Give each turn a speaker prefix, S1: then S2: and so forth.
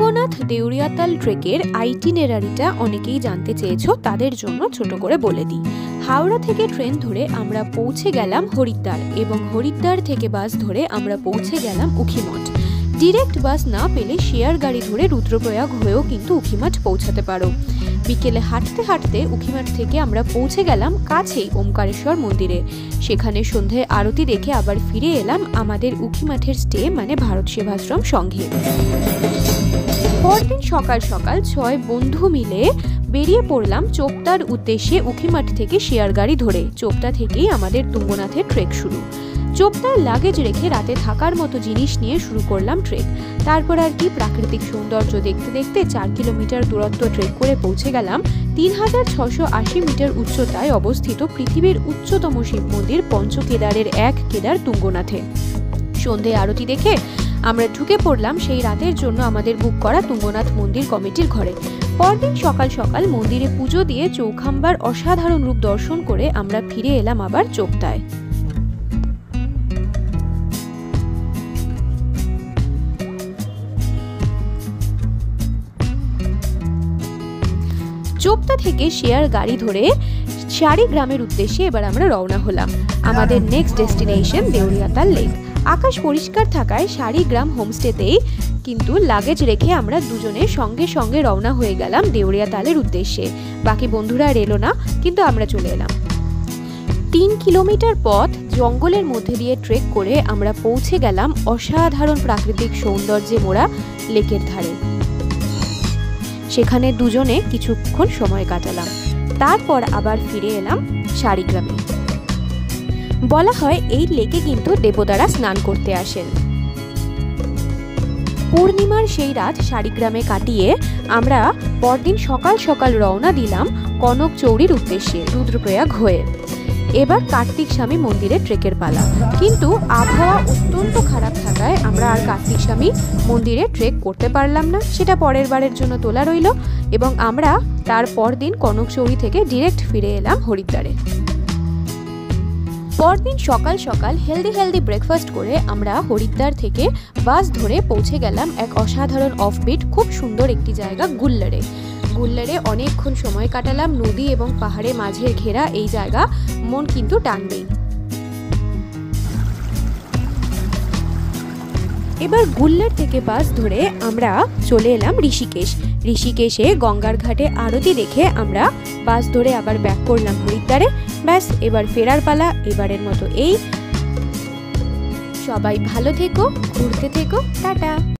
S1: তুঙ্গনাথ দেউরিয়াতাল ট্রেকের আইটিনারারিটা অনেকেই জানতে চেয়েছো, তাদের জন্য ছোট করে বলে দিই। হাওড়া থেকে ট্রেন ধরে আমরা পৌঁছে গেলাম হরিদ্বার এবং হরিদ্বার থেকে বাস ধরে আমরা পৌঁছে গেলাম উখিমঠ। ডিরেক্ট বাস না পেলে শেয়ার গাড়ি ধরে রুদ্রপ্রয়াগ হয়েও কিন্তু উখিমঠ পৌঁছাতে পারো। বিকেলে হাঁটতে হাঁটতে উখিমঠ থেকে আমরা পৌঁছে গেলাম কাছেই ওমকারেশ্বর মন্দিরে। সেখানে সন্ধ্যায় আরতি দেখে আবার ফিরে এলাম আমাদের উখিমঠের স্টে মানে ভারত সেবাশ্রম সংঘে। পরদিন সকাল সকাল 6 বন্ধু মিলে বেরিয়ে পড়লাম চোপতার উদ্দেশ্যে উখিমঠ থেকে শেয়ার গাড়ি ধরে। চোপতা থেকেই আমাদের তুঙ্গনাথের ট্রেক শুরু। চোপতার লাগেজ রেখে রাতে থাকার মতো জিনিস নিয়ে শুরু করলাম ট্রেক। তারপর আর কি, প্রাকৃতিক সৌন্দর্য দেখতে দেখতে 4 কিলোমিটার দূরত্ব ট্রেক করে পৌঁছে গেলাম 3680 মিটার উচ্চতায় অবস্থিত পৃথিবীর উচ্চতম শিব মন্দির পঞ্চকেদারের এক কেদার তুঙ্গনাথে। সন্ধে আরতি দেখে আমরা ঢুকে পড়লাম সেই রাতের জন্য আমাদের বুক করা তুঙ্গনাথ মন্দির কমিটির ঘরে। পরদিন সকাল সকাল মন্দিরে পুজো দিয়ে চৌখাম্বার অসাধারণ রূপ দর্শন করে আমরা ফিরে এলাম আবার চোপতায়। চোপতা থেকে শেয়ার গাড়ি ধরে শাড়িগ্রামের উদ্দেশ্যে এবার আমরা রওনা হলাম। আমাদের নেক্সট ডেস্টিনেশন দেউরিয়াতাল লেক। আকাশ পরিষ্কার থাকায় শাড়িগ্রাম হোমস্টেতেই কিন্তু লাগেজ রেখে আমরা দুজনে সঙ্গে সঙ্গে রওনা হয়ে গেলাম দেউরিয়াতালের উদ্দেশ্যে। বাকি বন্ধুরা আর এলো না, কিন্তু আমরা চলে এলাম। 3 কিলোমিটার পথ জঙ্গলের মধ্যে দিয়ে ট্রেক করে আমরা পৌঁছে গেলাম অসাধারণ প্রাকৃতিক সৌন্দর্যে মোড়া লেকের ধারে। সেখানে দুজনে কিছুক্ষণ সময় কাটালাম, তারপর আবার ফিরে এলাম শাড়িগ্রামে। বলা হয় এই লেকে কিন্তু দেবতারা স্নান করতে আসেন। পূর্ণিমার সেই রাত শাড়িগ্রামে কাটিয়ে আমরা পরদিন সকাল সকাল রওনা দিলাম কনকচৌরির উদ্দেশ্যে রুদ্রপ্রয়াগ হয়ে। এবার কার্তিক স্বামী মন্দিরে ট্রেকের পালা, কিন্তু আবহাওয়া অত্যন্ত খারাপ থাকায় আমরা আর কার্তিক স্বামী মন্দিরে ট্রেক করতে পারলাম না। সেটা পরের বারের জন্য তোলা রইল এবং আমরা তার পরদিন কনকচৌরি থেকে ডিরেক্ট ফিরে এলাম হরিদ্বারে। পরদিন সকাল সকাল হেলদি ব্রেকফাস্ট করে আমরা হরিদ্বার থেকে বাস ধরে পৌঁছে গেলাম এক অসাধারণ অফবিট খুব সুন্দর একটি জায়গা গুল্লারে। গুল্লারে অনেকক্ষণ সময় কাটালাম। নদী এবং পাহাড়ে মাঝের ঘেরা এই জায়গা মন কিন্তু টানবেই। এবার গুল্লার থেকে বাস ধরে আমরা চলে এলাম ঋষিকেশ। ঋষিকেশে গঙ্গার ঘাটে আরতি দেখে আমরা বাস ধরে আবার ব্যাক করলাম হরিদ্বারে। ব্যাস, এবার ফেরার পালা। এবারের মতো এই। সবাই ভালো থেকো, ঘুরতে থেকো, টাটা।